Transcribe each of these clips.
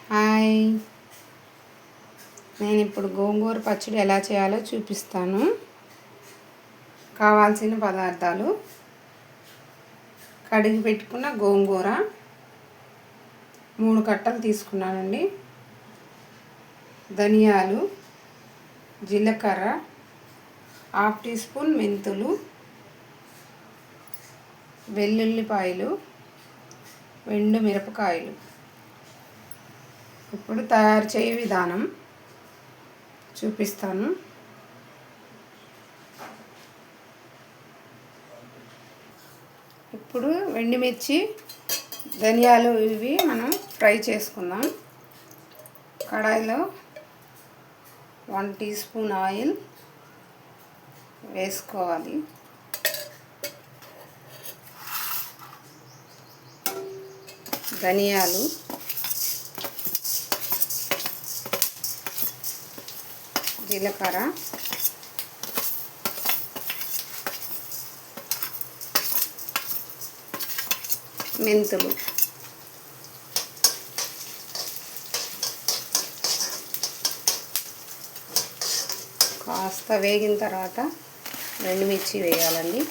Hi, నేను ఇప్పుడు గోంగూర పచ్చడి ఎలా చేయాలో చూపిస్తాను. కావాల్సిన పదార్థాలు: కడిగి పెట్టుకున్న గోంగూర 3 కట్టలు తీసుకున్నానండి. ధనియాలు, జీలకర్ర, 1/2 టీ స్పూన్ మెంతులు, వెల్లుల్లిపాయలు, ఎండు మిరపకాయలు. ఇప్పుడు తయారు చేయ విధానం చూపిస్తాను. ఇప్పుడు ఎండుమిర్చి, ధనియాలు ఇవి మనం ఫ్రై చేసుకుందాం. కడాయిలో 1 టీ స్పూన్ ఆయిల్ వేసుకోవాలి. ధనియాలు, జీలకర్ర, మెంతులు, కాస్త వేగిన తర్వాత ఎండుమిర్చి వేయాలండి.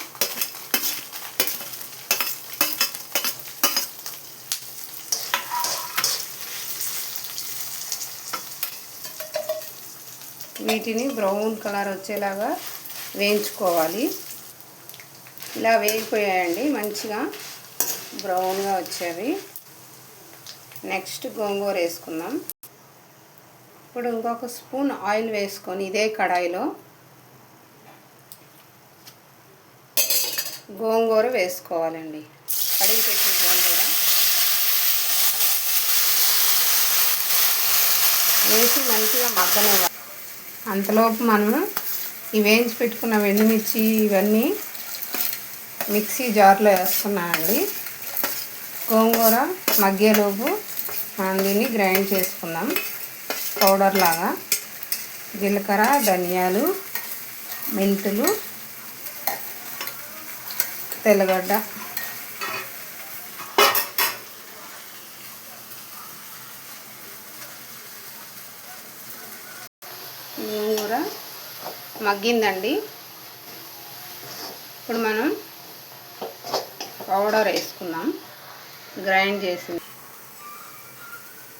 వీటిని బ్రౌన్ కలర్ వచ్చేలాగా వేయించుకోవాలి. ఇలా వేగిపోయాయండి, మంచిగా బ్రౌన్గా వచ్చేవి. నెక్స్ట్ గోంగూర వేసుకుందాం. ఇప్పుడు ఇంకొక స్పూన్ ఆయిల్ వేసుకొని ఇదే కడాయిలో గోంగూర వేసుకోవాలండి. కడిగి పెట్టిన గోంగూర వేసి మంచిగా మగ్గనివ్వాలి. అంతలోపు మనము ఈ వేయించి పెట్టుకున్న ఎండుమిర్చి ఇవన్నీ మిక్సీ జార్లో వేసుకున్నానండి. గోంగూర మగ్గేలోపు మనం దీన్ని గ్రైండ్ చేసుకుందాం పౌడర్ లాగా. జీలకర్ర, ధనియాలు, మెంతులు, తెల్లగడ్డ, గోంగూర మగ్గిందండి. ఇప్పుడు మనం పౌడర్ వేసుకుందాం. గ్రైండ్ చేసి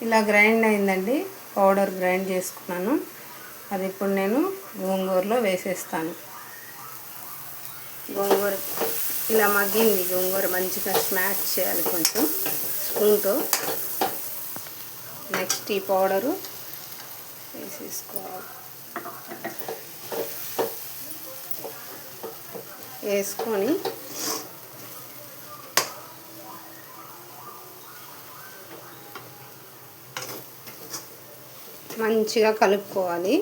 ఇలా గ్రైండ్ అయిందండి. పౌడర్ గ్రైండ్ చేసుకున్నాను. అది ఇప్పుడు నేను గోంగూరలో వేసేస్తాను. గోంగూర ఇలా మగ్గింది. గోంగూర మంచిగా స్మాష్ చేయాలి కొంచెం స్పూన్తో. నెక్స్ట్ ఈ పౌడరు వేసేసుకోవాలి. వేసుకొని మంచిగా కలుపుకోవాలి.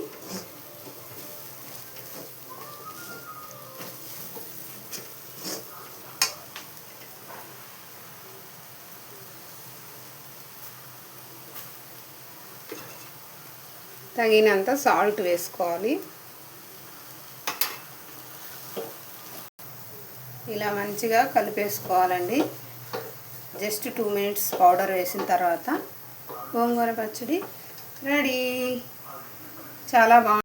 తగినంత సాల్ట్ వేసుకోవాలి. ఇలా మంచిగా కలిపేసుకోవాలండి. జస్ట్ 2 మినిట్స్ పౌడర్ వేసిన తర్వాత గోంగూర పచ్చడి రెడీ. చాలా బాగుంది.